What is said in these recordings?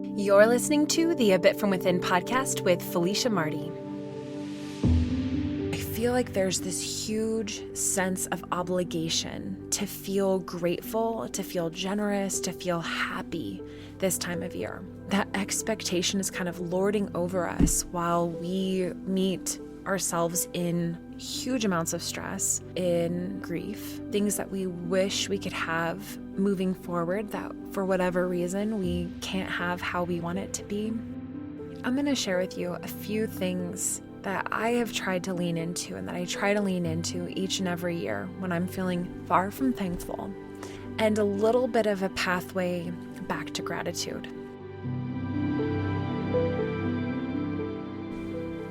You're listening to the A Bit From Within podcast with Felicia Marty. I feel like there's this huge sense of obligation to feel grateful, to feel generous, to feel happy this time of year. That expectation is kind of lording over us while we meet ourselves in huge amounts of stress, in grief, things that we wish we could have moving forward that for whatever reason we can't have how we want it to be. I'm going to share with you a few things that I have tried to lean into and that I try to lean into each and every year when I'm feeling far from thankful, and a little bit of a pathway back to gratitude.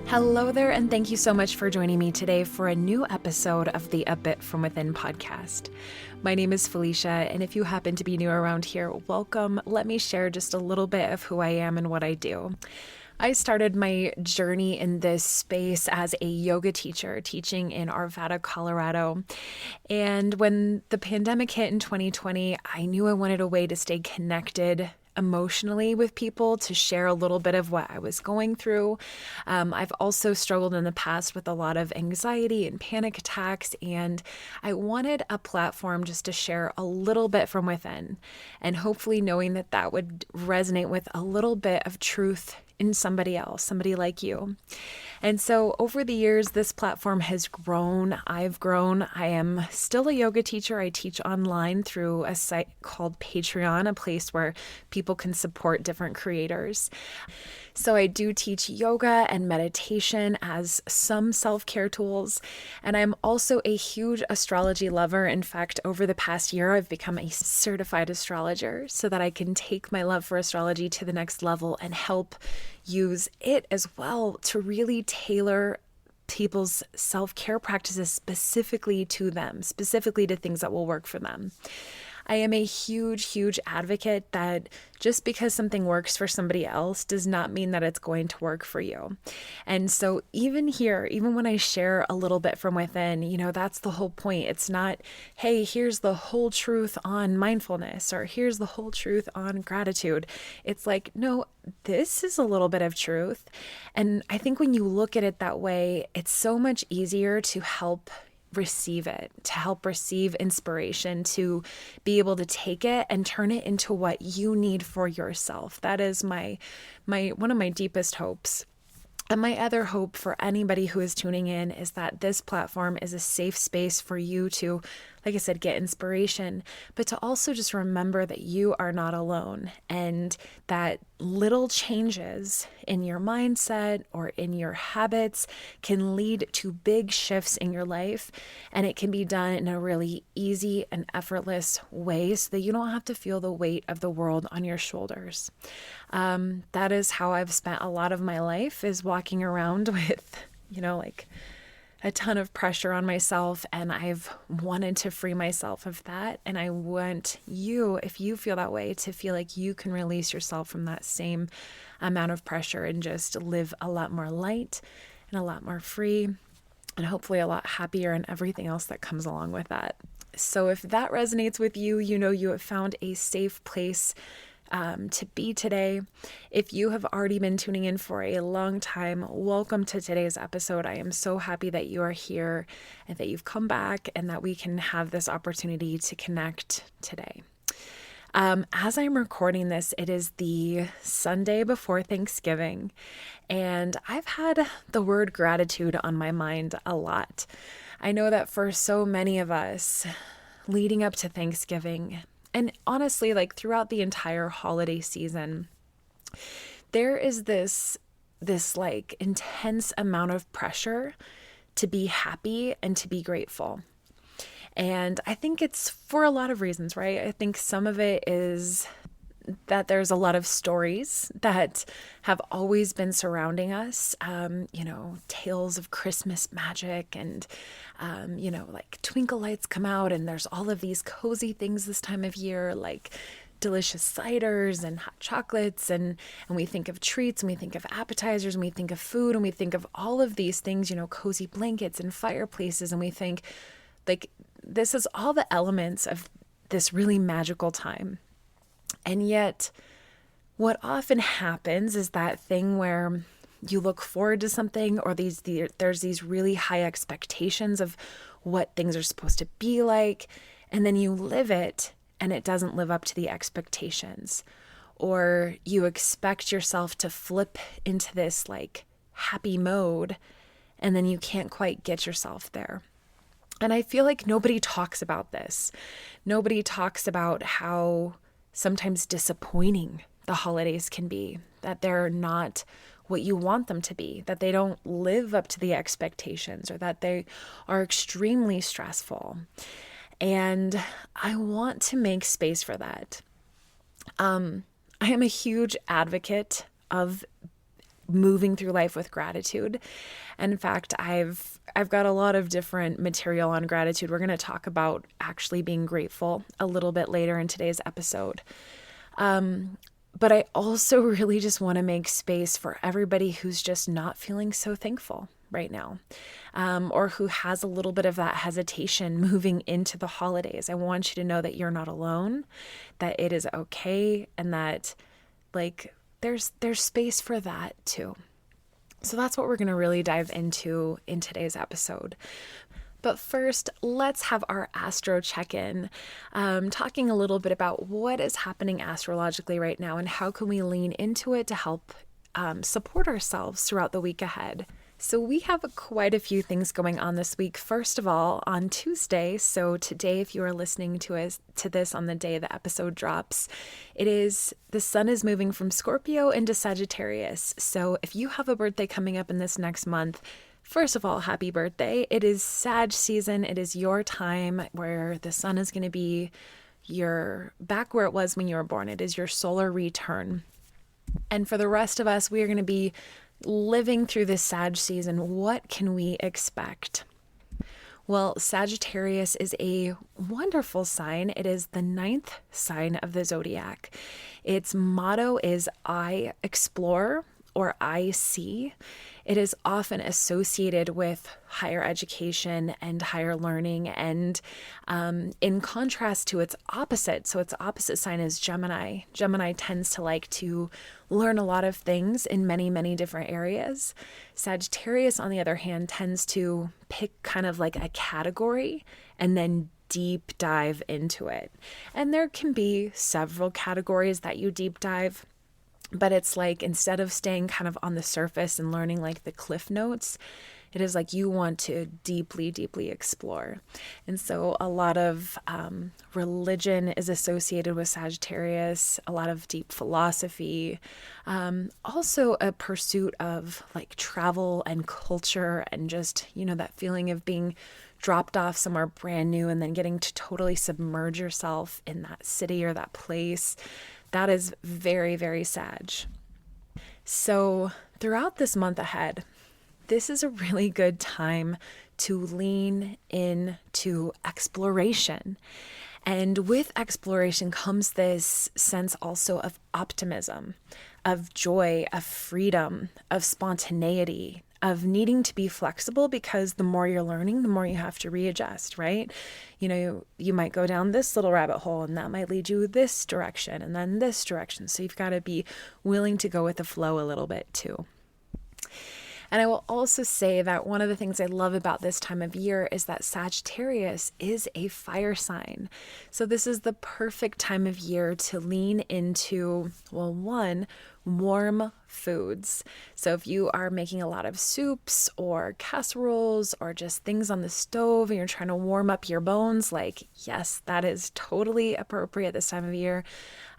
Hello there, and thank you so much for joining me today for a new episode of the A Bit From Within podcast. My name is Felicia, and if you happen to be new around here, welcome. Let me share just a little bit of who I am and what I do. I started my journey in this space as a yoga teacher, teaching in Arvada, Colorado. And when the pandemic hit in 2020, I knew I wanted a way to stay connected emotionally with people, to share a little bit of what I was going through. I've also struggled in the past with a lot of anxiety and panic attacks, and I wanted a platform just to share a little bit from within, and hopefully knowing that that would resonate with a little bit of truth in somebody else, somebody like you. And so over the years, this platform has grown. I've grown. I am still a yoga teacher. I teach online through a site called Patreon, a place where people can support different creators. So I do teach yoga and meditation as some self-care tools. And I'm also a huge astrology lover. In fact, over the past year, I've become a certified astrologer so that I can take my love for astrology to the next level and help use it as well to really tailor people's self-care practices specifically to them, specifically to things that will work for them. I am a huge, huge advocate that just because something works for somebody else does not mean that it's going to work for you. And so even here, even when I share a little bit from within, that's the whole point. It's not, hey, here's the whole truth on mindfulness, or here's the whole truth on gratitude. It's like, no, this is a little bit of truth. And I think when you look at it that way, it's so much easier to help receive it, to help receive inspiration, to be able to take it and turn it into what you need for yourself. That is my one of my deepest hopes. And my other hope for anybody who is tuning in is that this platform is a safe space for you to, like I said, get inspiration, but to also just remember that you are not alone, and that little changes in your mindset or in your habits can lead to big shifts in your life. And it can be done in a really easy and effortless way so that you don't have to feel the weight of the world on your shoulders. That is how I've spent a lot of my life, is walking around with, a ton of pressure on myself, and I've wanted to free myself of that. And I want you, if you feel that way, to feel like you can release yourself from that same amount of pressure and just live a lot more light and a lot more free, and hopefully a lot happier, and everything else that comes along with that. So if that resonates with you, you have found a safe place to be today. If you have already been tuning in for a long time, welcome to today's episode. I am so happy that you are here and that you've come back and that we can have this opportunity to connect today. As I'm recording this, it is the Sunday before Thanksgiving, and I've had the word gratitude on my mind a lot. I know that for so many of us, leading up to Thanksgiving, and honestly, throughout the entire holiday season, there is this intense amount of pressure to be happy and to be grateful. And I think it's for a lot of reasons, right? I think some of it is that there's a lot of stories that have always been surrounding us, tales of Christmas magic, and, twinkle lights come out, and there's all of these cozy things this time of year, like delicious ciders and hot chocolates, and we think of treats, and we think of appetizers, and we think of food, and we think of all of these things, cozy blankets and fireplaces, and we think, this is all the elements of this really magical time. And yet, what often happens is that thing where you look forward to something, or there's these really high expectations of what things are supposed to be like, and then you live it and it doesn't live up to the expectations. Or you expect yourself to flip into this like happy mode, and then you can't quite get yourself there. And I feel like nobody talks about this. Nobody talks about how sometimes disappointing the holidays can be, that they're not what you want them to be, that they don't live up to the expectations, or that they are extremely stressful. And I want to make space for that. I am a huge advocate of moving through life with gratitude. In fact, I've got a lot of different material on gratitude. We're going to talk about actually being grateful a little bit later in today's episode. But I also really just want to make space for everybody who's just not feeling so thankful right now, or who has a little bit of that hesitation moving into the holidays. I want you to know that you're not alone, that it is okay, and that like there's space for that too. So that's what we're going to really dive into in today's episode. But first, let's have our astro check-in, talking a little bit about what is happening astrologically right now and how can we lean into it to help support ourselves throughout the week ahead. So we have quite a few things going on this week. First of all, on Tuesday, so today, if you are listening to this on the day the episode drops, the sun is moving from Scorpio into Sagittarius. So if you have a birthday coming up in this next month, first of all, happy birthday. It is Sag season. It is your time where the sun is going to be back where it was when you were born. It is your solar return. And for the rest of us, we are going to be living through this Sag season. What can we expect? Well, Sagittarius is a wonderful sign. It is the 9th sign of the zodiac. Its motto is I explore, or I see. It is often associated with higher education and higher learning, and in contrast to its opposite. So its opposite sign is Gemini. Gemini tends to like to learn a lot of things in many, many different areas. Sagittarius, on the other hand, tends to pick kind of like a category and then deep dive into it. And there can be several categories that you deep dive. But it's like, instead of staying kind of on the surface and learning like the cliff notes, it is like you want to deeply, deeply explore. And so a lot of religion is associated with Sagittarius, a lot of deep philosophy, also a pursuit of like travel and culture, and just, that feeling of being dropped off somewhere brand new and then getting to totally submerge yourself in that city or that place. That is very, very Sag. So throughout this month ahead, this is a really good time to lean into exploration. And with exploration comes this sense also of optimism, of joy, of freedom, of spontaneity, of needing to be flexible, because the more you're learning, the more you have to readjust, right? You might go down this little rabbit hole and that might lead you this direction and then this direction. So you've got to be willing to go with the flow a little bit too. And I will also say that one of the things I love about this time of year is that Sagittarius is a fire sign. So this is the perfect time of year to lean into, well, one, warm foods. So if you are making a lot of soups or casseroles or just things on the stove and you're trying to warm up your bones, like, yes, that is totally appropriate this time of year.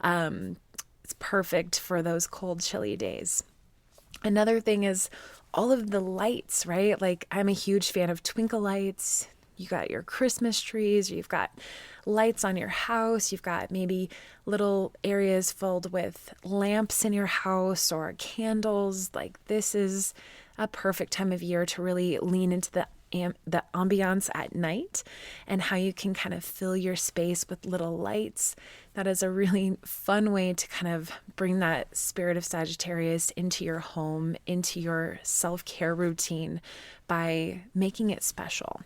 It's perfect for those cold, chilly days. Another thing is all of the lights, right? Like, I'm a huge fan of twinkle lights. You got your Christmas trees, you've got lights on your house, you've got maybe little areas filled with lamps in your house or candles. Like, this is a perfect time of year to really lean into the ambiance at night and how you can kind of fill your space with little lights. That is a really fun way to kind of bring that spirit of Sagittarius into your home, into your self-care routine by making it special.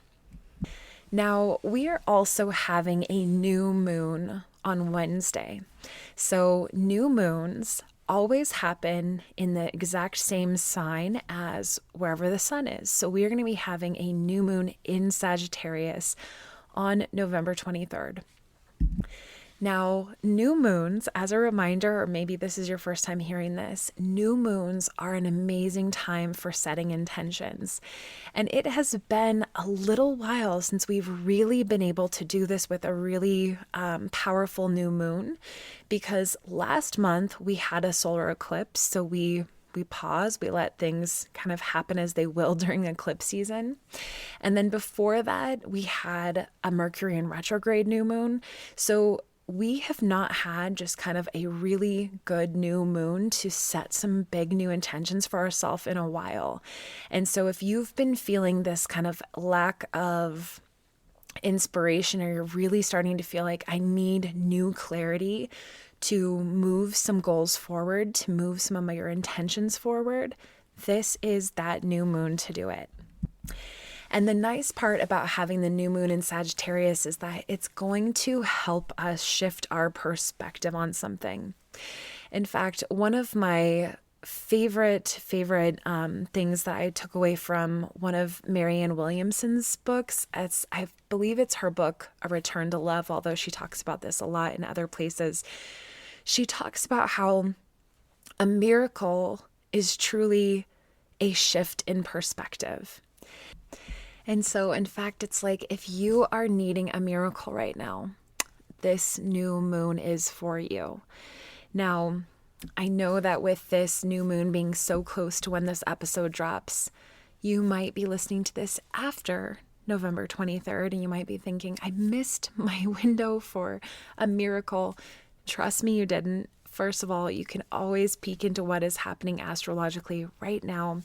Now, we are also having a new moon on Wednesday. So new moons always happen in the exact same sign as wherever the sun is. So we are going to be having a new moon in Sagittarius on November 23rd. Now, new moons, as a reminder, or maybe this is your first time hearing this, new moons are an amazing time for setting intentions. And it has been a little while since we've really been able to do this with a really powerful new moon, because last month we had a solar eclipse. So we pause, we let things kind of happen as they will during eclipse season. And then before that, we had a Mercury in retrograde new moon. So we have not had just kind of a really good new moon to set some big new intentions for ourselves in a while. And so if you've been feeling this kind of lack of inspiration, or you're really starting to feel like I need new clarity to move some goals forward, to move some of your intentions forward, this is that new moon to do it. And the nice part about having the new moon in Sagittarius is that it's going to help us shift our perspective on something. In fact, one of my favorite things that I took away from one of Marianne Williamson's books, I believe it's her book, A Return to Love, although she talks about this a lot in other places. She talks about how a miracle is truly a shift in perspective. And so, in fact, it's like if you are needing a miracle right now, this new moon is for you. Now, I know that with this new moon being so close to when this episode drops, you might be listening to this after November 23rd, and you might be thinking, I missed my window for a miracle. Trust me, you didn't. First of all, you can always peek into what is happening astrologically right now,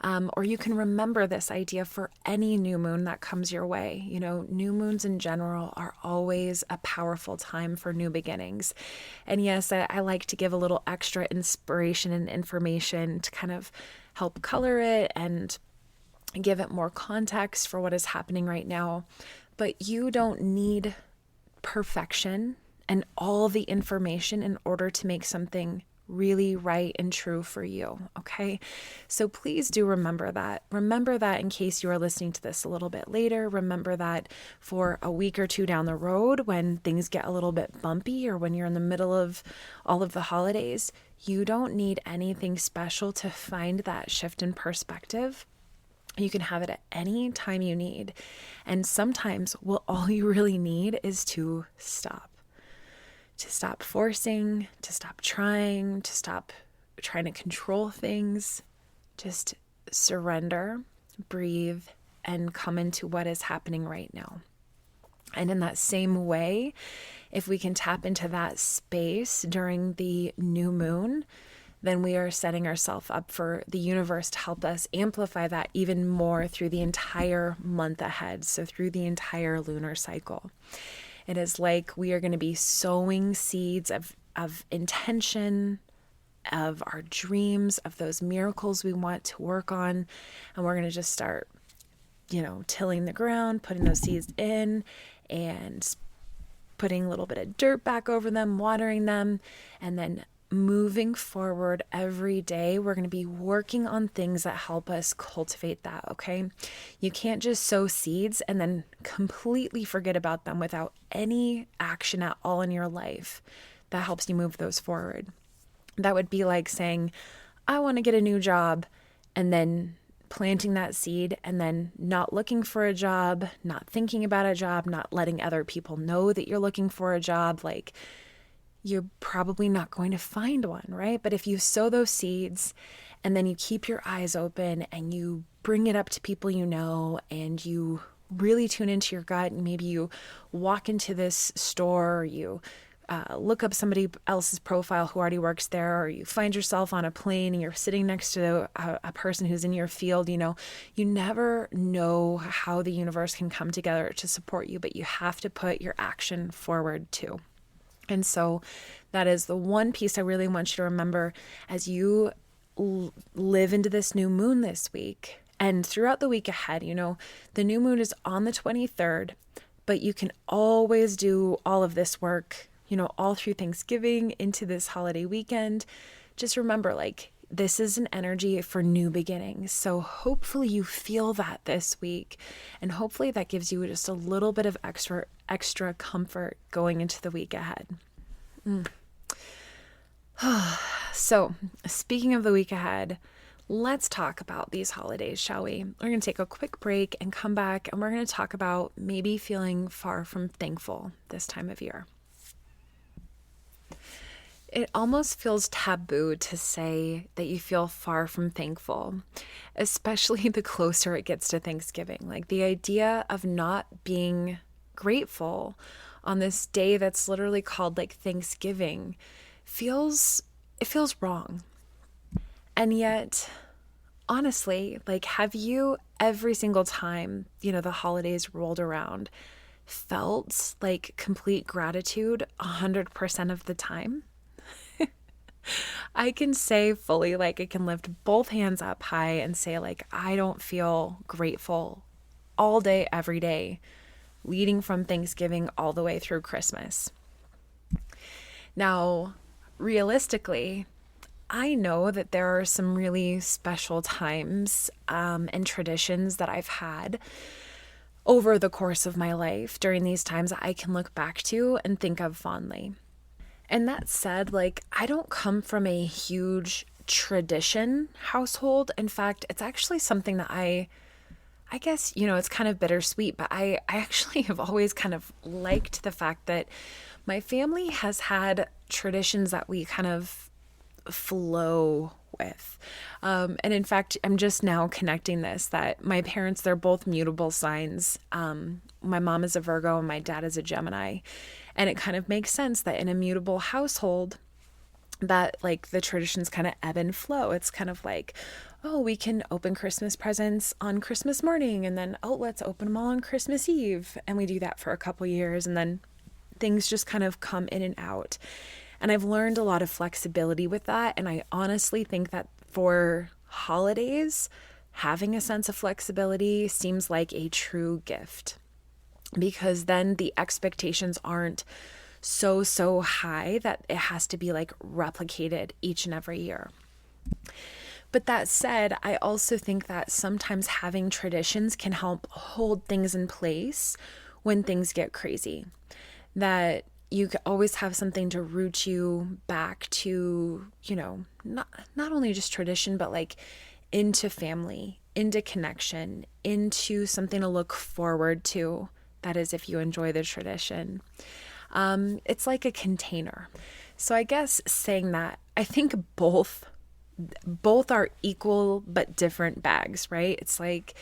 or you can remember this idea for any new moon that comes your way. You know, new moons in general are always a powerful time for new beginnings. And yes, I like to give a little extra inspiration and information to kind of help color it and give it more context for what is happening right now. But you don't need perfection and all the information in order to make something really right and true for you, okay? So please do remember that. Remember that in case you are listening to this a little bit later. Remember that for a week or two down the road when things get a little bit bumpy, or when you're in the middle of all of the holidays, you don't need anything special to find that shift in perspective. You can have it at any time you need. And sometimes all you really need is to stop. To stop forcing, to stop trying to control things. Just surrender, breathe, and come into what is happening right now. And in that same way, if we can tap into that space during the new moon, then we are setting ourselves up for the universe to help us amplify that even more through the entire month ahead. So through the entire lunar cycle. It is like we are going to be sowing seeds of intention, of our dreams, of those miracles we want to work on. And we're going to just start, tilling the ground, putting those seeds in, and putting a little bit of dirt back over them, watering them, and then moving forward every day. We're going to be working on things that help us cultivate that, okay? You can't just sow seeds and then completely forget about them without any action at all in your life that helps you move those forward. That would be like saying, I want to get a new job, and then planting that seed and then not looking for a job, not thinking about a job, not letting other people know that you're looking for a job. Like, you're probably not going to find one, right? But if you sow those seeds and then you keep your eyes open and you bring it up to people you know, and you really tune into your gut, and maybe you walk into this store, or you look up somebody else's profile who already works there, or you find yourself on a plane and you're sitting next to a person who's in your field, you never know how the universe can come together to support you, but you have to put your action forward too. And so that is the one piece I really want you to remember as you live into this new moon this week and throughout the week ahead. The new moon is on the 23rd, but you can always do all of this work, all through Thanksgiving into this holiday weekend. just remember, like, this is an energy for new beginnings. So hopefully you feel that this week, and hopefully that gives you just a little bit of extra comfort going into the week ahead. So, speaking of the week ahead, let's talk about these holidays, shall we? We're going to take a quick break and come back, and we're going to talk about maybe feeling far from thankful this time of year. It almost feels taboo to say that you feel far from thankful, especially the closer it gets to Thanksgiving. Like, the idea of not being grateful on this day that's literally called like Thanksgiving feels wrong. And yet, honestly, like, have you every single time, the holidays rolled around, felt like complete gratitude 100% of the time? I can say fully, like, I can lift both hands up high and say, like, I don't feel grateful all day, every day, leading from Thanksgiving all the way through Christmas. Now, realistically, I know that there are some really special times and traditions that I've had over the course of my life during these times that I can look back to and think of fondly. And that said, like, I don't come from a huge tradition household. In fact, it's actually something that I guess, it's kind of bittersweet, but I actually have always kind of liked the fact that my family has had traditions that we kind of flow with. And in fact, I'm just now connecting this, that my parents, they're both mutable signs. My mom is a Virgo and my dad is a Gemini. And it kind of makes sense that in a mutable household, that like the traditions kind of ebb and flow. It's kind of like, oh, we can open Christmas presents on Christmas morning, and then, oh, let's open them all on Christmas Eve. And we do that for a couple years, and then things just kind of come in and out. And I've learned a lot of flexibility with that. And I honestly think that for holidays, having a sense of flexibility seems like a true gift, because then the expectations aren't so high that it has to be like replicated each and every year. But that said, I also think that sometimes having traditions can help hold things in place when things get crazy. That you always have something to root you back to, not only just tradition, but like into family, into connection, into something to look forward to. That is, if you enjoy the tradition. It's like a container. So I guess saying that, I think both are equal but different bags, right? It's like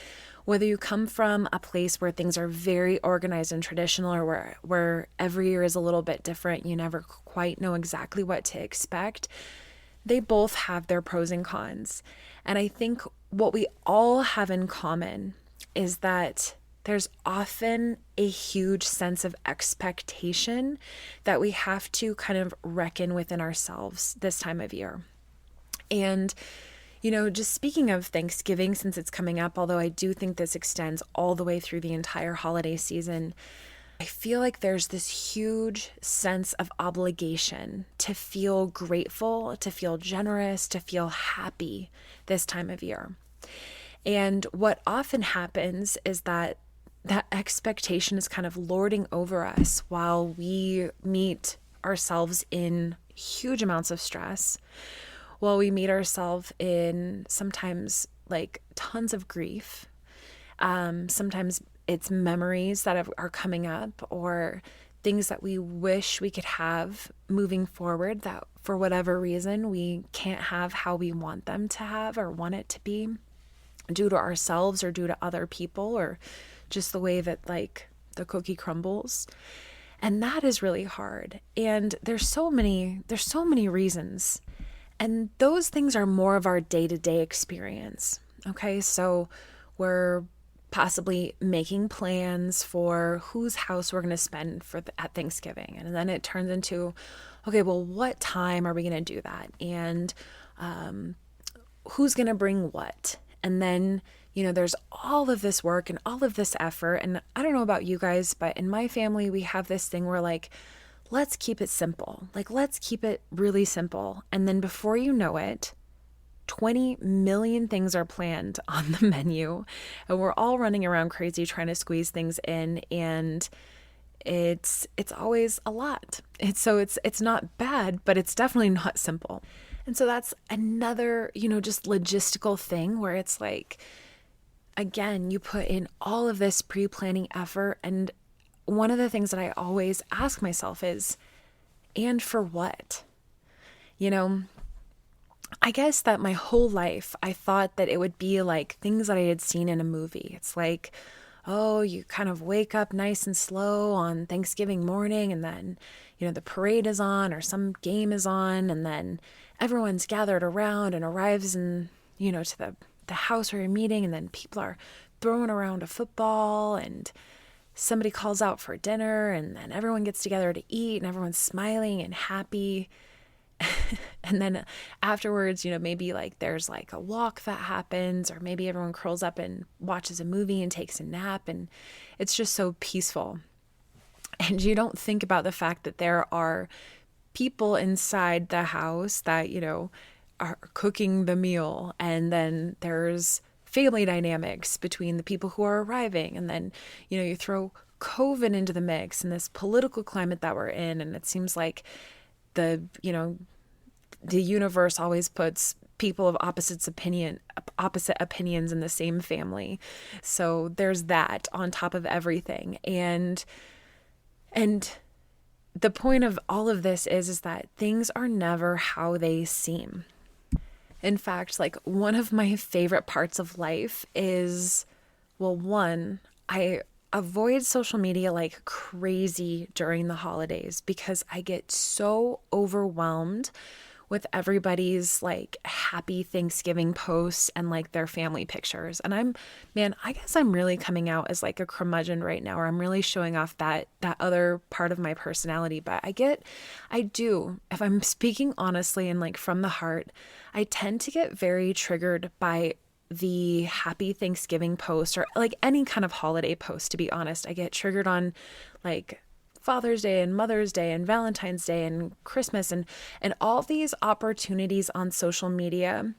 whether you come from a place where things are very organized and traditional, or where every year is a little bit different, you never quite know exactly what to expect, they both have their pros and cons. And I think what we all have in common is that there's often a huge sense of expectation that we have to kind of reckon within ourselves this time of year. And, just speaking of Thanksgiving, since it's coming up, although I do think this extends all the way through the entire holiday season, I feel like there's this huge sense of obligation to feel grateful, to feel generous, to feel happy this time of year. And what often happens is that expectation is kind of lording over us while we meet ourselves in huge amounts of stress, while we meet ourselves in sometimes like tons of grief. Sometimes it's memories that are coming up, or things that we wish we could have moving forward that for whatever reason we can't have how we want them to have or want it to be, due to ourselves or due to other people, or just the way that like the cookie crumbles. And that is really hard. And there's so many reasons. And those things are more of our day-to-day experience. Okay, so we're possibly making plans for whose house we're going to spend at Thanksgiving. And then it turns into, okay, well, what time are we going to do that? And who's going to bring what? And then, there's all of this work and all of this effort. And I don't know about you guys, but in my family, we have this thing where like, let's keep it simple. Like, let's keep it really simple. And then before you know it, 20 million things are planned on the menu, and we're all running around crazy trying to squeeze things in, and it's always a lot. It's not bad, but it's definitely not simple. And so that's another, just logistical thing where it's like, again, you put in all of this pre-planning effort, and one of the things that I always ask myself is, and for what? I guess that my whole life, I thought that it would be like things that I had seen in a movie. It's like, oh, you kind of wake up nice and slow on Thanksgiving morning, and then, the parade is on or some game is on, and then everyone's gathered around and arrives in, to the house where you're meeting, and then people are throwing around a football, and somebody calls out for dinner, and then everyone gets together to eat, and everyone's smiling and happy. And then afterwards, maybe like there's like a walk that happens, or maybe everyone curls up and watches a movie and takes a nap, and it's just so peaceful. And you don't think about the fact that there are people inside the house that, are cooking the meal, and then there's family dynamics between the people who are arriving, and then, you throw COVID into the mix in this political climate that we're in, and it seems like the universe always puts people of opposite opinions in the same family. So there's that on top of everything. And the point of all of this is that things are never how they seem. In fact, like, one of my favorite parts of life is, well, one, I avoid social media like crazy during the holidays because I get so overwhelmed with everybody's like happy Thanksgiving posts and like their family pictures. And I guess I'm really coming out as like a curmudgeon right now, or I'm really showing off that other part of my personality. But I do, if I'm speaking honestly and like from the heart, I tend to get very triggered by the happy Thanksgiving post, or like any kind of holiday post, to be honest. I get triggered on like Father's Day and Mother's Day and Valentine's Day and Christmas and all these opportunities on social media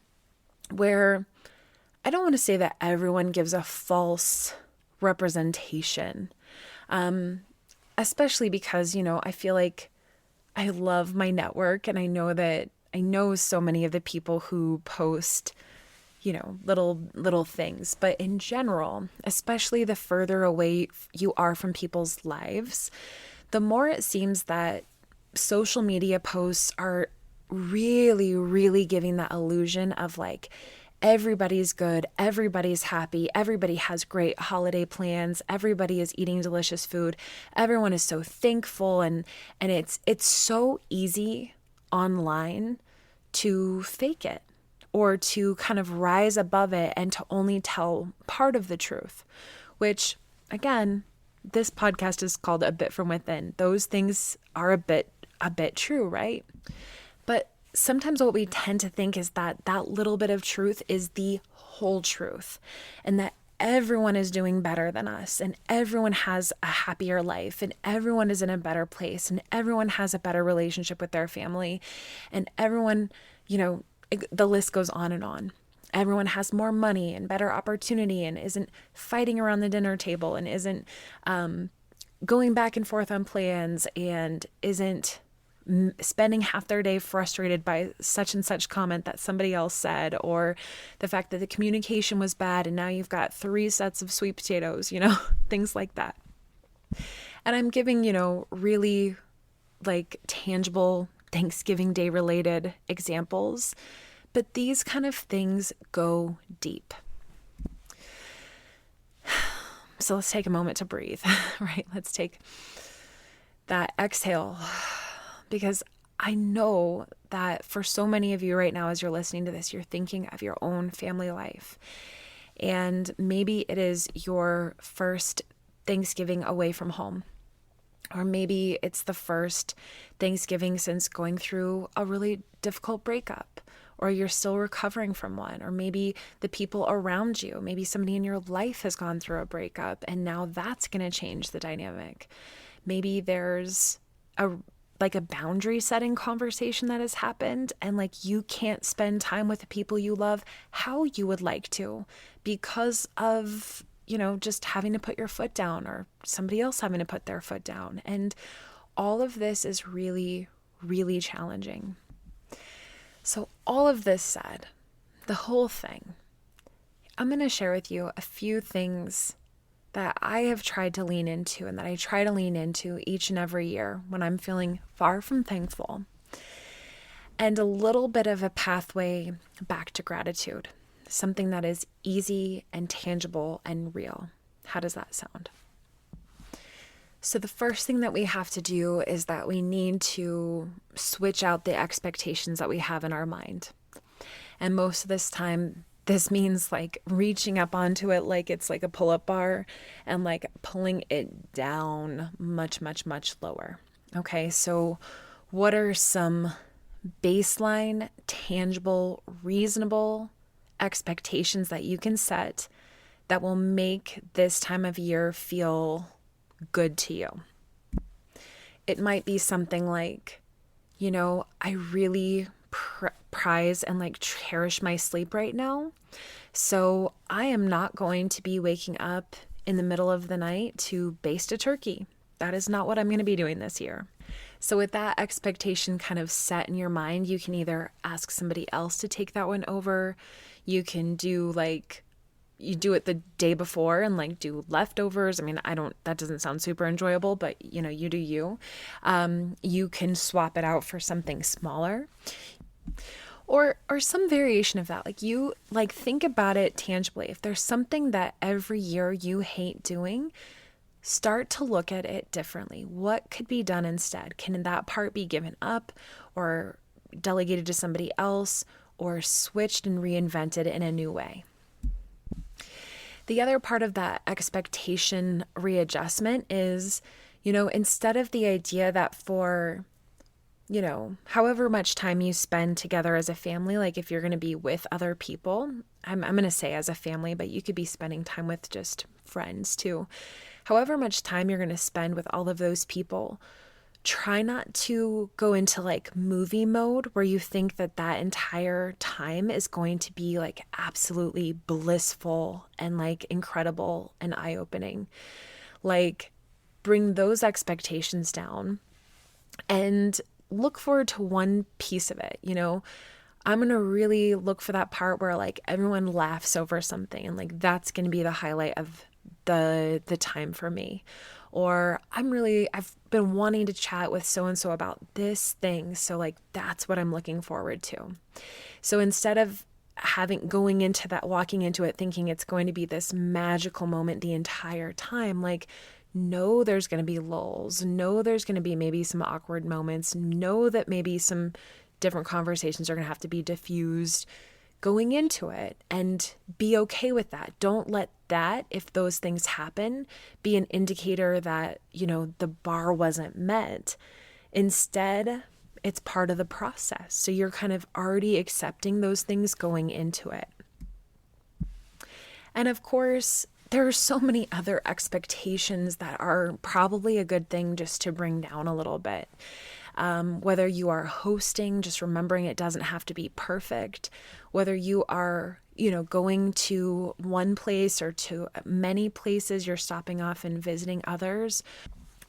where I don't want to say that everyone gives a false representation, especially because, I feel like I love my network, and I know so many of the people who post little things. But in general, especially the further away you are from people's lives, the more it seems that social media posts are really, really giving that illusion of like, everybody's good, everybody's happy, everybody has great holiday plans, everybody is eating delicious food, everyone is so thankful, and it's so easy online to fake it, or to kind of rise above it and to only tell part of the truth, which, again, this podcast is called A Bit From Within. Those things are a bit true, right? But sometimes what we tend to think is that little bit of truth is the whole truth, and that everyone is doing better than us, and everyone has a happier life, and everyone is in a better place, and everyone has a better relationship with their family, and everyone, the list goes on and on. Everyone has more money and better opportunity and isn't fighting around the dinner table and isn't going back and forth on plans and isn't spending half their day frustrated by such and such comment that somebody else said, or the fact that the communication was bad and now you've got 3 sets of sweet potatoes, things like that. And I'm giving, really like tangible Thanksgiving Day related examples, but these kind of things go deep. So let's take a moment to breathe, right? Let's take that exhale, because I know that for so many of you right now, as you're listening to this, you're thinking of your own family life. And maybe it is your first Thanksgiving away from home. Or maybe it's the first Thanksgiving since going through a really difficult breakup, or you're still recovering from one, or maybe the people around you, maybe somebody in your life has gone through a breakup and now that's going to change the dynamic. Maybe there's like a boundary setting conversation that has happened, and like you can't spend time with the people you love how you would like to because of, just having to put your foot down or somebody else having to put their foot down. And all of this is really, really challenging. So all of this said, the whole thing, I'm going to share with you a few things that I have tried to lean into and that I try to lean into each and every year when I'm feeling far from thankful, and a little bit of a pathway back to gratitude, something that is easy and tangible and real. How does that sound? So the first thing that we have to do is that we need to switch out the expectations that we have in our mind. And most of this time, this means like reaching up onto it like it's like a pull-up bar and like pulling it down much, much, much lower. Okay, so what are some baseline, tangible, reasonable expectations that you can set that will make this time of year feel good to you? It might be something like, I really prize and like cherish my sleep right now. So I am not going to be waking up in the middle of the night to baste a turkey. That is not what I'm going to be doing this year. So with that expectation kind of set in your mind, you can either ask somebody else to take that one over. You can do you do it the day before and like do leftovers. I mean, that doesn't sound super enjoyable, but you do you. You can swap it out for something smaller or some variation of that. Like you think about it tangibly. If there's something that every year you hate doing, start to look at it differently. What could be done instead? Can that part be given up or delegated to somebody else or switched and reinvented in a new way? The other part of that expectation readjustment is, instead of the idea that for, however much time you spend together as a family, like if you're going to be with other people, I'm going to say as a family, but you could be spending time with just friends too. However much time you're going to spend with all of those people, try not to go into like movie mode where you think that entire time is going to be like absolutely blissful and like incredible and eye-opening. Like bring those expectations down and look forward to one piece of it. I'm going to really look for that part where like everyone laughs over something and like that's going to be the highlight of the time for me. Or I've been wanting to chat with so-and-so about this thing. So like, that's what I'm looking forward to. So instead of walking into it thinking it's going to be this magical moment the entire time, like, know there's going to be lulls, know there's going to be maybe some awkward moments, know that maybe some different conversations are going to have to be diffused going into it, and be okay with that. Don't let that, if those things happen, be an indicator that, the bar wasn't met. Instead, it's part of the process. So you're kind of already accepting those things going into it. And of course, there are so many other expectations that are probably a good thing just to bring down a little bit. Whether you are hosting, just remembering it doesn't have to be perfect. Whether you are, going to one place or to many places, you're stopping off and visiting others.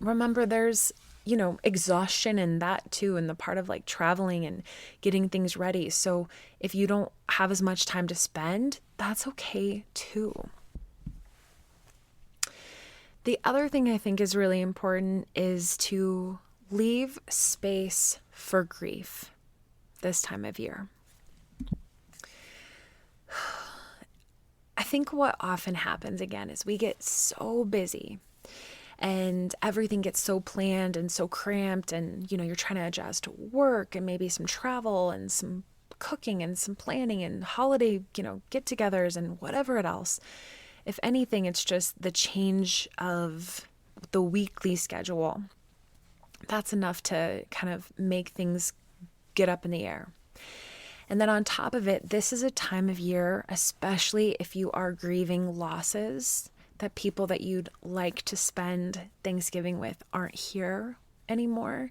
Remember there's, exhaustion in that too, and the part of like traveling and getting things ready. So if you don't have as much time to spend, that's okay too. The other thing I think is really important is to leave space for grief this time of year. I think what often happens again is we get so busy and everything gets so planned and so cramped, and you're trying to adjust work and maybe some travel and some cooking and some planning and holiday, get-togethers and whatever else. If anything, it's just the change of the weekly schedule. That's enough to kind of make things get up in the air. And then on top of it, this is a time of year, especially if you are grieving losses, that people that you'd like to spend Thanksgiving with aren't here anymore.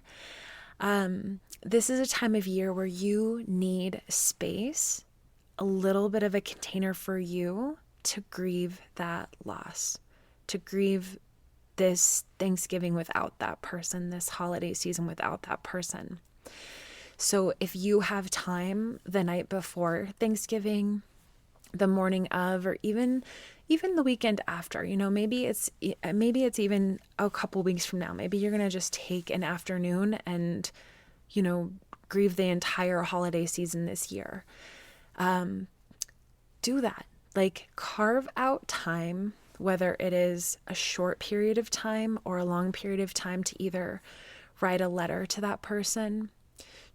This is a time of year where you need space, a little bit of a container for you to grieve that loss, to grieve this Thanksgiving without that person, this holiday season without that person. So if you have time the night before Thanksgiving, the morning of, or even the weekend after, maybe it's even a couple weeks from now. Maybe you're going to just take an afternoon and, grieve the entire holiday season this year. Do that. Like, carve out time, whether it is a short period of time or a long period of time, to either write a letter to that person,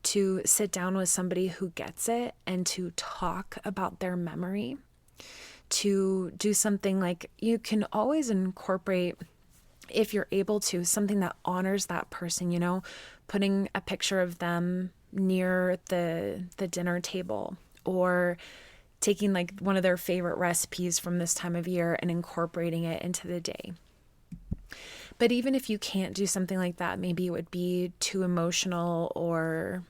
to sit down with somebody who gets it and to talk about their memory, to do something like, you can always incorporate, if you're able to, something that honors that person, putting a picture of them near the dinner table, or taking like one of their favorite recipes from this time of year and incorporating it into the day. But even if you can't do something like that, maybe it would be too emotional or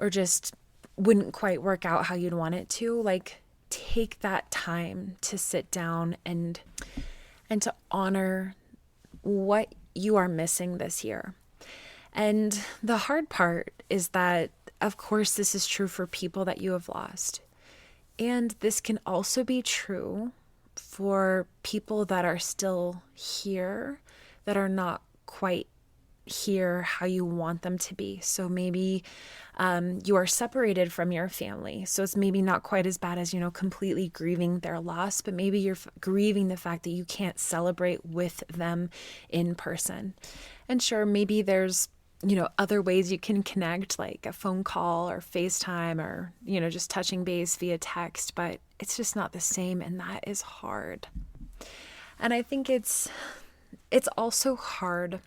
just wouldn't quite work out how you'd want it to, like, take that time to sit down and to honor what you are missing this year. And the hard part is that, of course, this is true for people that you have lost. And this can also be true for people that are still here, that are not quite here how you want them to be. So maybe you are separated from your family. So it's maybe not quite as bad as, completely grieving their loss, but maybe you're grieving the fact that you can't celebrate with them in person. And sure, maybe there's, other ways you can connect, like a phone call or FaceTime or, just touching base via text, but it's just not the same. And that is hard. And I think it's also hard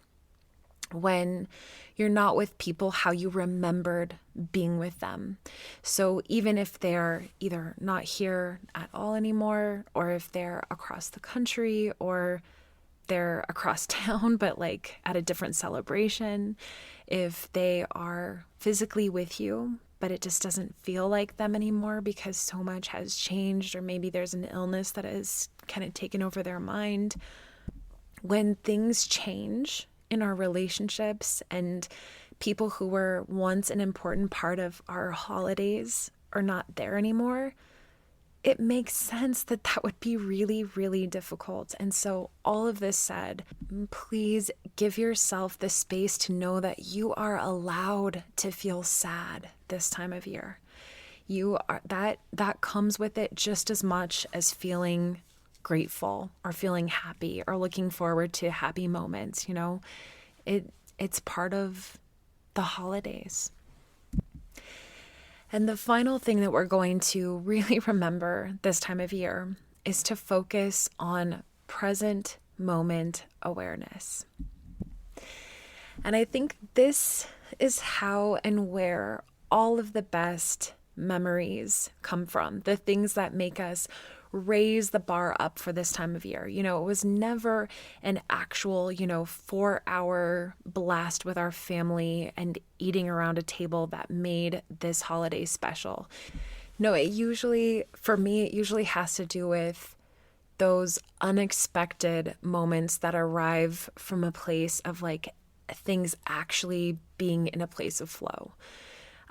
when you're not with people how you remembered being with them. So even if they're either not here at all anymore, or if they're across the country, or they're across town, but like at a different celebration, if they are physically with you, but it just doesn't feel like them anymore because so much has changed, or maybe there's an illness that has kind of taken over their mind. When things change in our relationships and people who were once an important part of our holidays are not there anymore, it makes sense that that would be really, really difficult. And so all of this said, please give yourself the space to know that you are allowed to feel sad this time of year. You are that comes with it just as much as feeling grateful or feeling happy or looking forward to happy moments. It's part of the holidays. And the final thing that we're going to really remember this time of year is to focus on present moment awareness. And I think this is how and where all of the best memories come from, the things that make us raise the bar up for this time of year. It was never an actual, 4-hour blast with our family and eating around a table that made this holiday special. No, for me, it usually has to do with those unexpected moments that arrive from a place of like things actually being in a place of flow.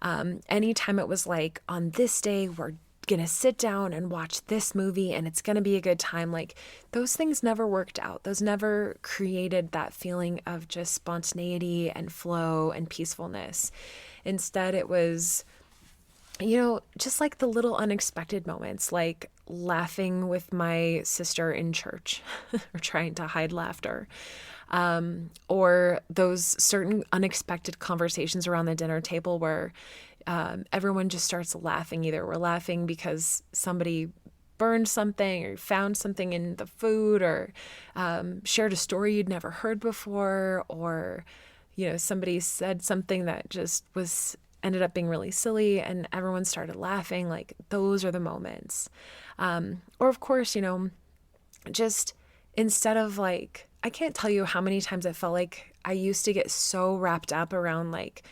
Anytime it was like, on this day, we're gonna sit down and watch this movie and it's gonna be a good time, like those things never worked out. Those never created that feeling of just spontaneity and flow and peacefulness. Instead, it was, just like the little unexpected moments, like laughing with my sister in church or trying to hide laughter. Or those certain unexpected conversations around the dinner table where everyone just starts laughing. Either we're laughing because somebody burned something or found something in the food, or shared a story you'd never heard before, or somebody said something that just ended up being really silly and everyone started laughing. Like, those are the moments. Or of course, just instead of like, I can't tell you how many times I felt like I used to get so wrapped up around like,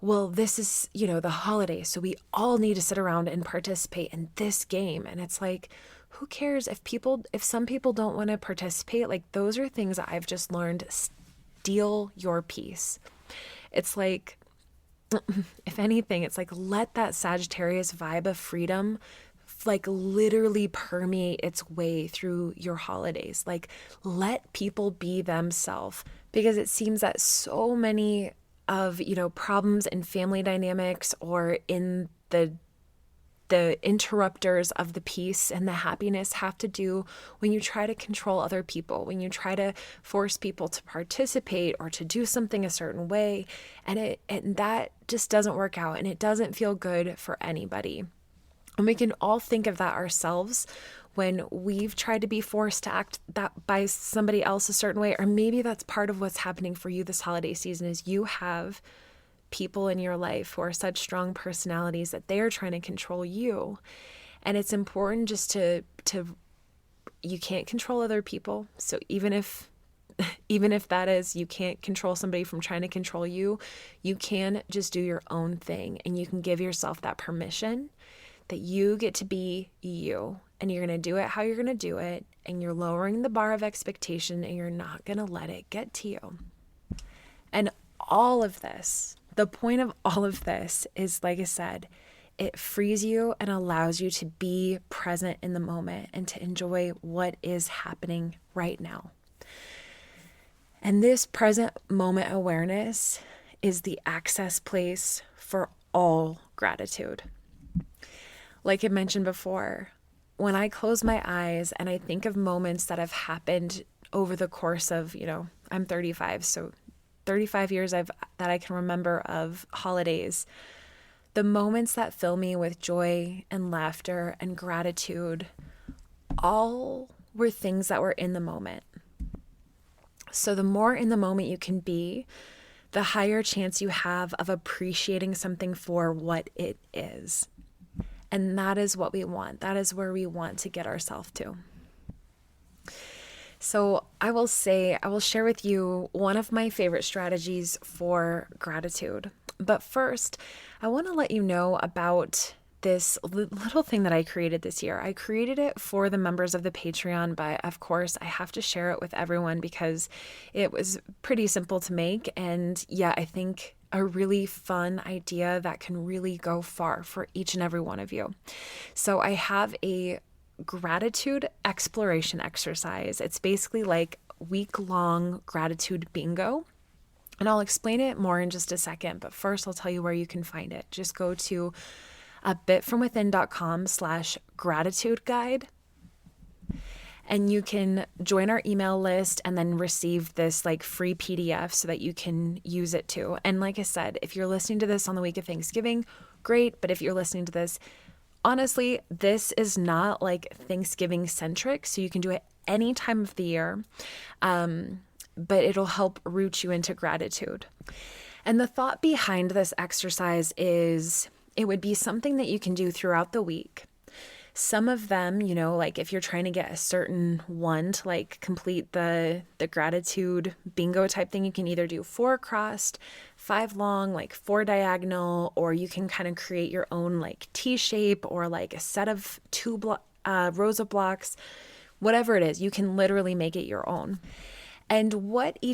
well, this is, the holiday, so we all need to sit around and participate in this game. And it's like, who cares if some people don't want to participate? Like, those are things that I've just learned. Steal your peace. It's like, if anything, it's like, let that Sagittarius vibe of freedom like literally permeate its way through your holidays. Like, let people be themselves, because it seems that so many of, problems in family dynamics or in the interrupters of the peace and the happiness have to do when you try to control other people, when you try to force people to participate or to do something a certain way. And that just doesn't work out, and it doesn't feel good for anybody. And we can all think of that ourselves when we've tried to be forced to act that by somebody else a certain way. Or maybe that's part of what's happening for you this holiday season, is you have people in your life who are such strong personalities that they are trying to control you. And it's important just to you can't control other people. So even if that is, you can't control somebody from trying to control you, you can just do your own thing, and you can give yourself that permission that you get to be you, and you're going to do it how you're going to do it, and you're lowering the bar of expectation, and you're not going to let it get to you. And all of this, the point of all of this is, like I said, it frees you and allows you to be present in the moment and to enjoy what is happening right now. And this present moment awareness is the access place for all gratitude. Like I mentioned before, when I close my eyes and I think of moments that have happened over the course of, I'm 35, so 35 years that I can remember of holidays, the moments that fill me with joy and laughter and gratitude, all were things that were in the moment. So the more in the moment you can be, the higher chance you have of appreciating something for what it is. And that is what we want. That is where we want to get ourselves to. So I will share with you one of my favorite strategies for gratitude. But first, I want to let you know about this little thing that I created this year. I created it for the members of the Patreon, but of course I have to share it with everyone because it was pretty simple to make. And yeah, I think a really fun idea that can really go far for each and every one of you. So I have a gratitude exploration exercise. It's basically like week-long gratitude bingo. And I'll explain it more in just a second, but first I'll tell you where you can find it. Just go to bitfromwithin.com/gratitude guide. And you can join our email list and then receive this like free PDF so that you can use it too. And like I said, if you're listening to this on the week of Thanksgiving, great. But if you're listening to this, honestly, this is not like Thanksgiving centric. So you can do it any time of the year. But it'll help root you into gratitude. And the thought behind this exercise is it would be something that you can do throughout the week. Some of them, like if you're trying to get a certain one to like complete the gratitude bingo type thing, you can either do 4 crossed, 5 long, like 4 diagonal, or you can kind of create your own like T shape or like a set of 2 rows of blocks, whatever it is, you can literally make it your own. And what's in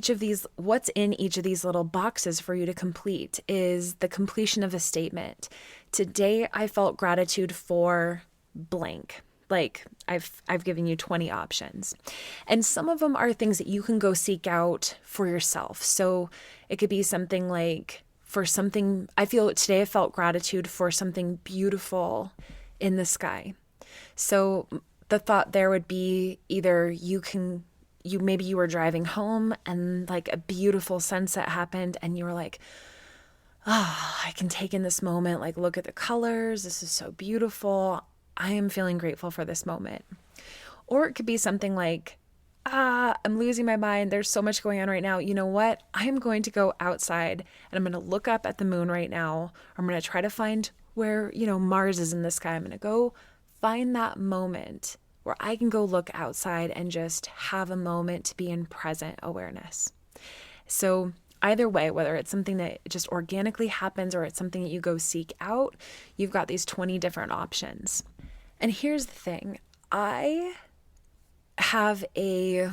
each of these little boxes for you to complete is the completion of a statement. Today, I felt gratitude for blank. Like I've given you 20 options. And some of them are things that you can go seek out for yourself. So it could be something like today I felt gratitude for something beautiful in the sky. So the thought there would be either maybe you were driving home and like a beautiful sunset happened and you were like, I can take in this moment, like look at the colors. This is so beautiful. I am feeling grateful for this moment. Or it could be something like, I'm losing my mind. There's so much going on right now. You know what? I am going to go outside and I'm going to look up at the moon right now. I'm going to try to find where, Mars is in the sky. I'm going to go find that moment where I can go look outside and just have a moment to be in present awareness. So either way, whether it's something that just organically happens or it's something that you go seek out, you've got these 20 different options. And here's the thing. I have a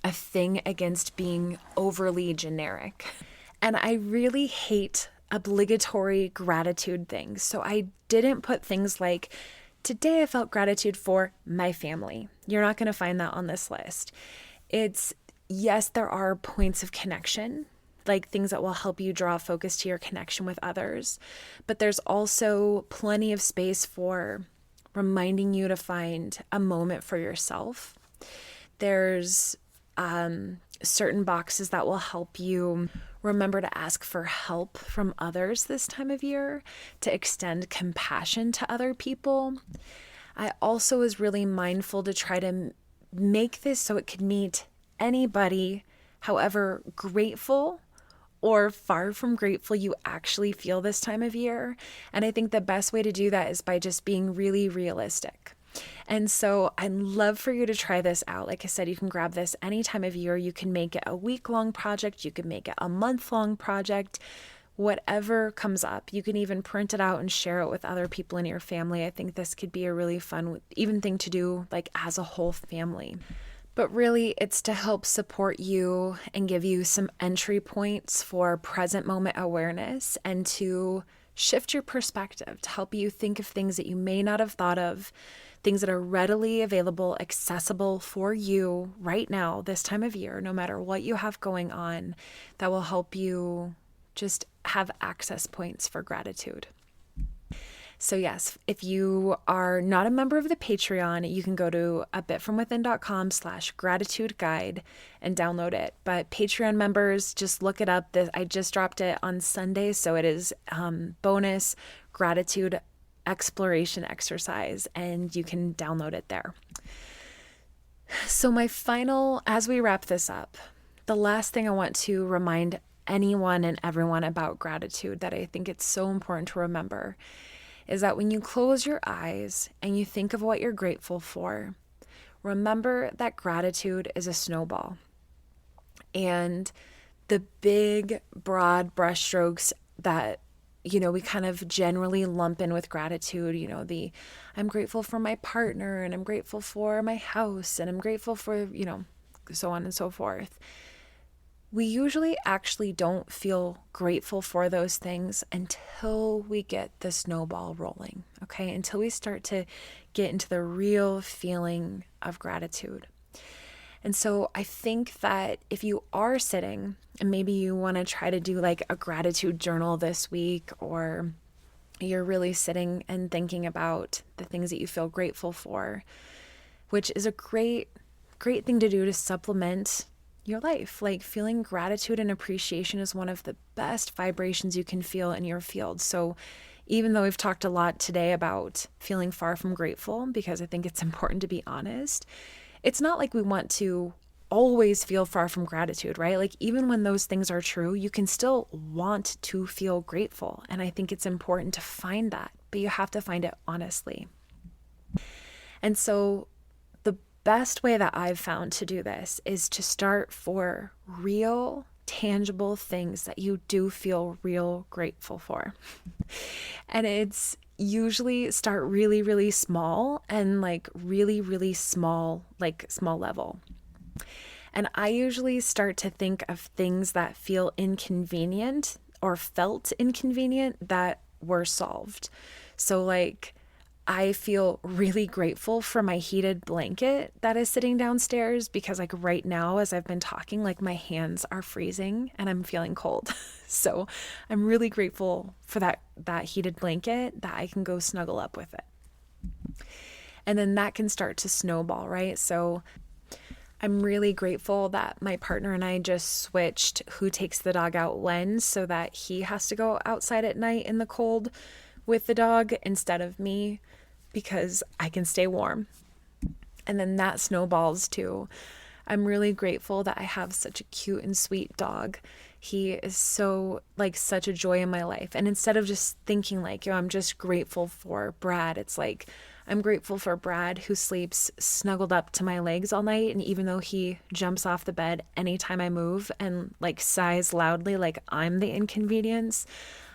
thing against being overly generic. And I really hate obligatory gratitude things. So I didn't put things like, today I felt gratitude for my family. You're not going to find that on this list. It's, yes, there are points of connection, like things that will help you draw focus to your connection with others. But there's also plenty of space for reminding you to find a moment for yourself. There's certain boxes that will help you remember to ask for help from others this time of year, to extend compassion to other people. I also was really mindful to try to make this so it could meet anybody, however grateful or far from grateful you actually feel this time of year. And I think the best way to do that is by just being really realistic. And so I'd love for you to try this out. Like I said, you can grab this any time of year. You can make it a week-long project. You can make it a month-long project. Whatever comes up. You can even print it out and share it with other people in your family. I think this could be a really fun, even thing to do like as a whole family. But really, it's to help support you and give you some entry points for present moment awareness and to shift your perspective, to help you think of things that you may not have thought of, things that are readily available, accessible for you right now, this time of year, no matter what you have going on, that will help you just have access points for gratitude. So yes, if you are not a member of the Patreon, you can go to abitfromwithin.com/gratitude guide and download it. But Patreon members, just look it up. I just dropped it on Sunday, so it is bonus gratitude exploration exercise, and you can download it there. So my final, as we wrap this up, the last thing I want to remind anyone and everyone about gratitude that I think it's so important to remember is that when you close your eyes and you think of what you're grateful for, remember that gratitude is a snowball. And the big, broad brushstrokes that, we kind of generally lump in with gratitude, I'm grateful for my partner, and I'm grateful for my house, and I'm grateful for, so on and so forth. We usually actually don't feel grateful for those things until we get the snowball rolling, okay? Until we start to get into the real feeling of gratitude. And so I think that if you are sitting and maybe you want to try to do like a gratitude journal this week, or you're really sitting and thinking about the things that you feel grateful for, which is a great thing to do to supplement your life. Like, feeling gratitude and appreciation is one of the best vibrations you can feel in your field. So even though we've talked a lot today about feeling far from grateful, because I think it's important to be honest, it's not like we want to always feel far from gratitude, right? Like, even when those things are true, you can still want to feel grateful. And I think it's important to find that, but you have to find it honestly. And so best way that I've found to do this is to start for real, tangible things that you do feel real grateful for. And it's usually start really, really small and like really, really small, like small level. And I usually start to think of things that feel inconvenient or felt inconvenient that were solved. So like, I feel really grateful for my heated blanket that is sitting downstairs, because like right now, as I've been talking, like my hands are freezing and I'm feeling cold. So I'm really grateful for that heated blanket, that I can go snuggle up with it. And then that can start to snowball, right? So I'm really grateful that my partner and I just switched who takes the dog out when, so that he has to go outside at night in the cold with the dog instead of me, because I can stay warm. And then that snowballs too. I'm really grateful that I have such a cute and sweet dog. He is so like such a joy in my life. And instead of just thinking like, I'm just grateful for Brad, it's like, I'm grateful for Brad who sleeps snuggled up to my legs all night. And even though he jumps off the bed anytime I move and like sighs loudly, like I'm the inconvenience,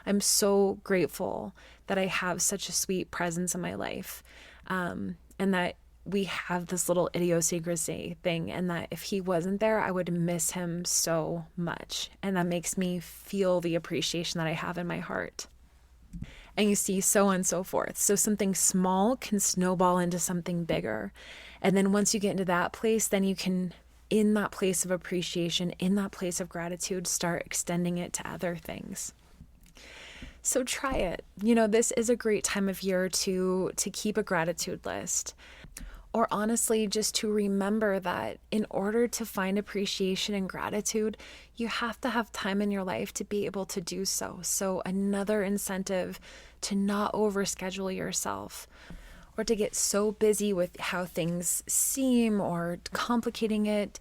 I'm so grateful that I have such a sweet presence in my life. And that we have this little idiosyncrasy thing, and that if he wasn't there, I would miss him so much. And that makes me feel the appreciation that I have in my heart. And you see, so on and so forth. So something small can snowball into something bigger. And then once you get into that place, then you can, in that place of appreciation, in that place of gratitude, start extending it to other things. So try it. This is a great time of year to keep a gratitude list. Or honestly, just to remember that in order to find appreciation and gratitude, you have to have time in your life to be able to do so. So another incentive to not overschedule yourself or to get so busy with how things seem or complicating it,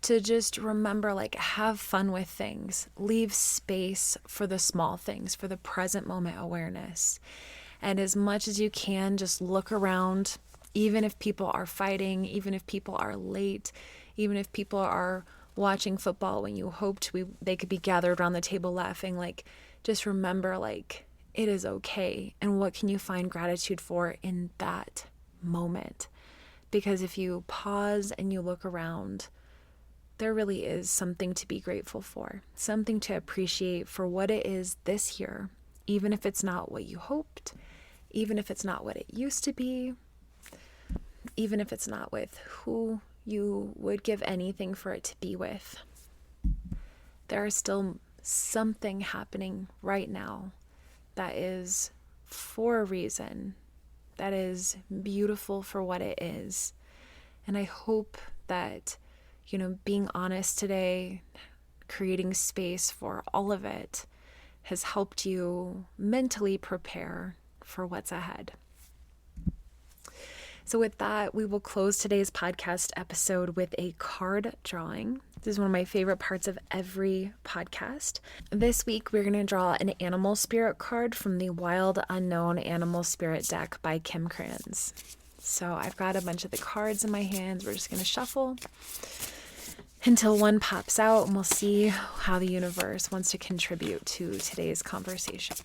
to just remember, like, have fun with things. Leave space for the small things, for the present moment awareness. And as much as you can, just look around. Even if people are fighting, even if people are late, even if people are watching football when you hoped they could be gathered around the table laughing, like, just remember, like, it is okay. And what can you find gratitude for in that moment? Because if you pause and you look around, there really is something to be grateful for, something to appreciate for what it is this year, even if it's not what you hoped, even if it's not what it used to be, even if it's not with who you would give anything for it to be with. There is still something happening right now that is for a reason, that is beautiful for what it is. And I hope that, being honest today, creating space for all of it, has helped you mentally prepare for what's ahead. So with that, we will close today's podcast episode with a card drawing. This is one of my favorite parts of every podcast. This week, we're going to draw an animal spirit card from the Wild Unknown Animal Spirit deck by Kim Kranz. So I've got a bunch of the cards in my hands. We're just going to shuffle until one pops out, and we'll see how the universe wants to contribute to today's conversation.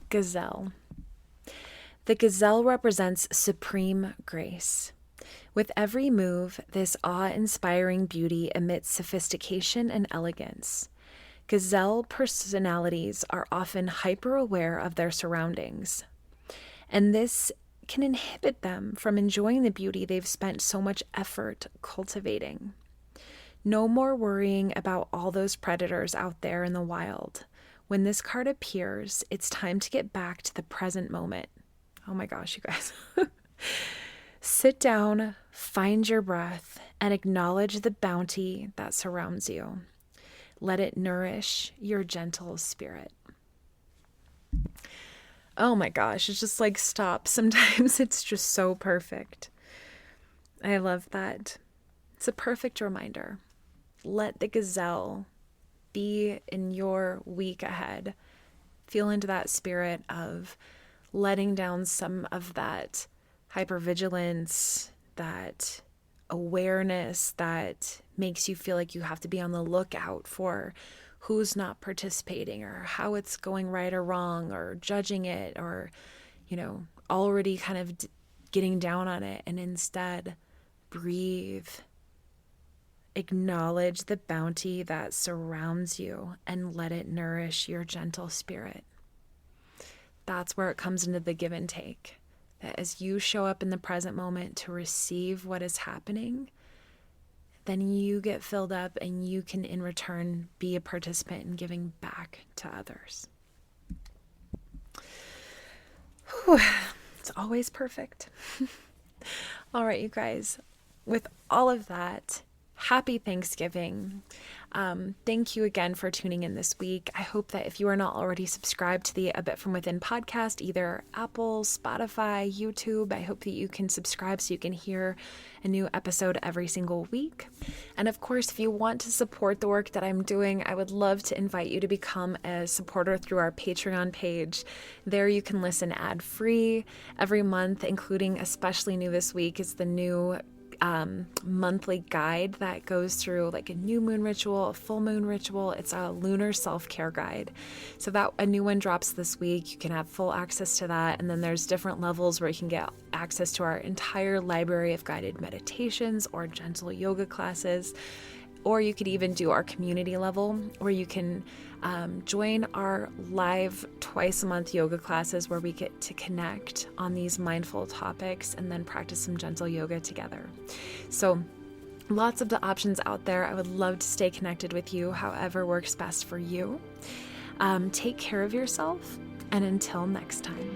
Gazelle. The gazelle represents supreme grace. With every move, this awe-inspiring beauty emits sophistication and elegance. Gazelle personalities are often hyper-aware of their surroundings, and this can inhibit them from enjoying the beauty they've spent so much effort cultivating. No more worrying about all those predators out there in the wild. When this card appears, it's time to get back to the present moment. Oh my gosh, you guys. Sit down, find your breath, and acknowledge the bounty that surrounds you. Let it nourish your gentle spirit. Oh my gosh, it's just like, stop. Sometimes it's just so perfect. I love that. It's a perfect reminder. Let the gazelle be in your week ahead. Feel into that spirit of letting down some of that hypervigilance, that awareness that makes you feel like you have to be on the lookout for who's not participating or how it's going right or wrong, or judging it, or, already kind of getting down on it. And instead, breathe. Acknowledge the bounty that surrounds you and let it nourish your gentle spirit. That's where it comes into the give and take. That as you show up in the present moment to receive what is happening, then you get filled up and you can in return be a participant in giving back to others. Whew, it's always perfect. All right, you guys, with all of that, Happy Thanksgiving. Thank you again for tuning in this week. I hope that if you are not already subscribed to the A Bit From Within podcast, either Apple, Spotify, YouTube, I hope that you can subscribe so you can hear a new episode every single week. And of course, if you want to support the work that I'm doing, I would love to invite you to become a supporter through our Patreon page. There you can listen ad-free every month, including, especially new this week, is the new monthly guide that goes through like a new moon ritual, a full moon ritual. It's a lunar self-care guide. So that a new one drops this week. You can have full access to that. And then there's different levels where you can get access to our entire library of guided meditations or gentle yoga classes. Or you could even do our community level where you can join our live twice-a-month yoga classes where we get to connect on these mindful topics and then practice some gentle yoga together. So lots of the options out there. I would love to stay connected with you, however works best for you. Take care of yourself, and until next time.